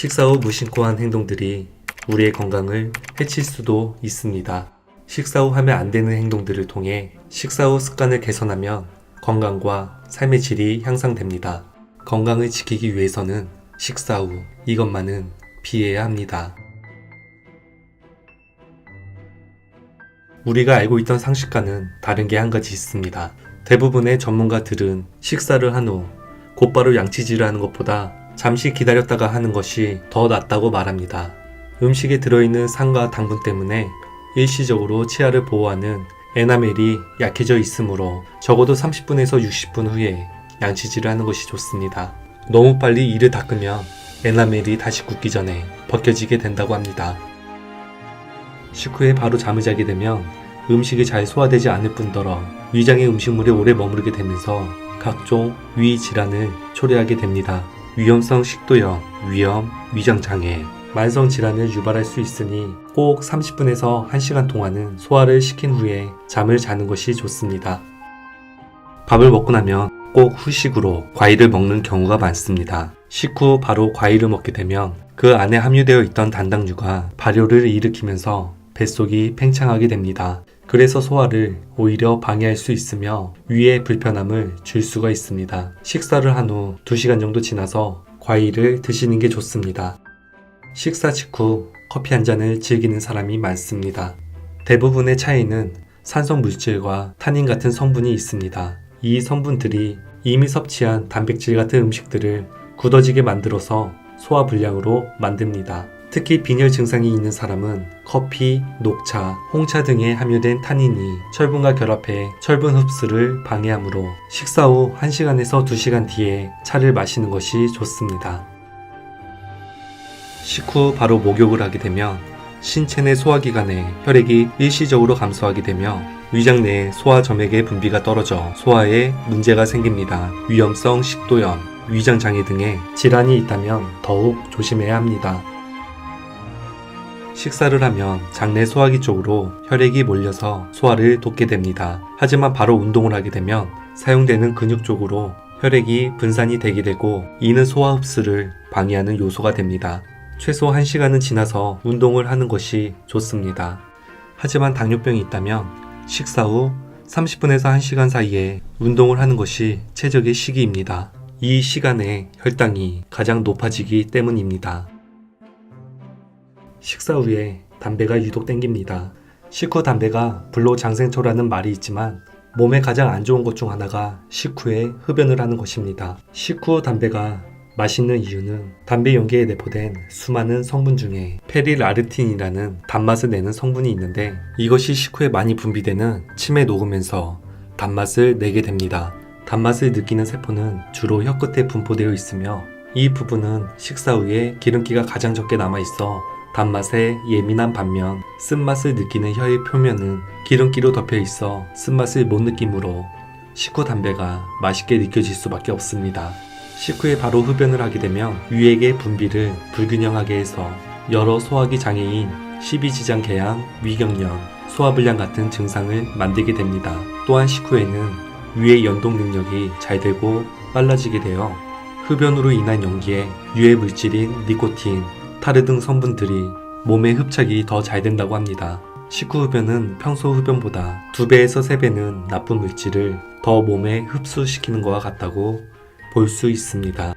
식사 후 무심코 한 행동들이 우리의 건강을 해칠 수도 있습니다. 식사 후 하면 안 되는 행동들을 통해 식사 후 습관을 개선하면 건강과 삶의 질이 향상됩니다. 건강을 지키기 위해서는 식사 후 이것만은 피해야 합니다. 우리가 알고 있던 상식과는 다른 게 한 가지 있습니다. 대부분의 전문가들은 식사를 한 후 곧바로 양치질을 하는 것보다 잠시 기다렸다가 하는 것이 더 낫다고 말합니다. 음식에 들어있는 산과 당분 때문에 일시적으로 치아를 보호하는 에나멜이 약해져 있으므로 적어도 30분에서 60분 후에 양치질을 하는 것이 좋습니다. 너무 빨리 이를 닦으면 에나멜이 다시 굳기 전에 벗겨지게 된다고 합니다. 식후에 바로 잠을 자게 되면 음식이 잘 소화되지 않을 뿐더러 위장의 음식물이 오래 머무르게 되면서 각종 위 질환을 초래하게 됩니다. 위험성 식도염, 위염, 위장장애, 만성 질환을 유발할 수 있으니 꼭 30분에서 1시간 동안은 소화를 시킨 후에 잠을 자는 것이 좋습니다. 밥을 먹고 나면 꼭 후식으로 과일을 먹는 경우가 많습니다. 식후 바로 과일을 먹게 되면 그 안에 함유되어 있던 단당류가 발효를 일으키면서 뱃속이 팽창하게 됩니다. 그래서 소화를 오히려 방해할 수 있으며 위에 불편함을 줄 수가 있습니다. 식사를 한 후 2시간 정도 지나서 과일을 드시는 게 좋습니다. 식사 직후 커피 한 잔을 즐기는 사람이 많습니다. 대부분의 차에는 산성 물질과 타닌 같은 성분이 있습니다. 이 성분들이 이미 섭취한 단백질 같은 음식들을 굳어지게 만들어서 소화불량으로 만듭니다. 특히 빈혈 증상이 있는 사람은 커피, 녹차, 홍차 등에 함유된 타닌이 철분과 결합해 철분 흡수를 방해하므로 식사 후 1시간에서 2시간 뒤에 차를 마시는 것이 좋습니다. 식후 바로 목욕을 하게 되면 신체 내 소화기관의 혈액이 일시적으로 감소하게 되며 위장 내의 소화 점액의 분비가 떨어져 소화에 문제가 생깁니다. 위험성 식도염, 위장장애 등의 질환이 있다면 더욱 조심해야 합니다. 식사를 하면 장내 소화기 쪽으로 혈액이 몰려서 소화를 돕게 됩니다. 하지만 바로 운동을 하게 되면 사용되는 근육 쪽으로 혈액이 분산이 되게 되고 이는 소화 흡수를 방해하는 요소가 됩니다. 최소 1시간은 지나서 운동을 하는 것이 좋습니다. 하지만 당뇨병이 있다면 식사 후 30분에서 1시간 사이에 운동을 하는 것이 최적의 시기입니다. 이 시간에 혈당이 가장 높아지기 때문입니다. 식사 후에 담배가 유독 땡깁니다. 식후 담배가 불로장생초라는 말이 있지만 몸에 가장 안 좋은 것 중 하나가 식후에 흡연을 하는 것입니다. 식후 담배가 맛있는 이유는 담배 연기에 내포된 수많은 성분 중에 페릴아르틴이라는 단맛을 내는 성분이 있는데 이것이 식후에 많이 분비되는 침에 녹으면서 단맛을 내게 됩니다. 단맛을 느끼는 세포는 주로 혀끝에 분포되어 있으며 이 부분은 식사 후에 기름기가 가장 적게 남아있어 단맛에 예민한 반면 쓴맛을 느끼는 혀의 표면은 기름기로 덮여 있어 쓴맛을 못 느끼므로 식후 담배가 맛있게 느껴질 수밖에 없습니다. 식후에 바로 흡연을 하게 되면 위액의 분비를 불균형하게 해서 여러 소화기 장애인, 십이지장궤양, 위경련, 소화불량 같은 증상을 만들게 됩니다. 또한 식후에는 위의 연동 능력이 잘 되고 빨라지게 되어 흡연으로 인한 연기에 유해 물질인 니코틴, 타르 등 성분들이 몸에 흡착이 더 잘 된다고 합니다. 식후 흡연은 평소 흡연보다 2배에서 3배는 나쁜 물질을 더 몸에 흡수시키는 것과 같다고 볼 수 있습니다.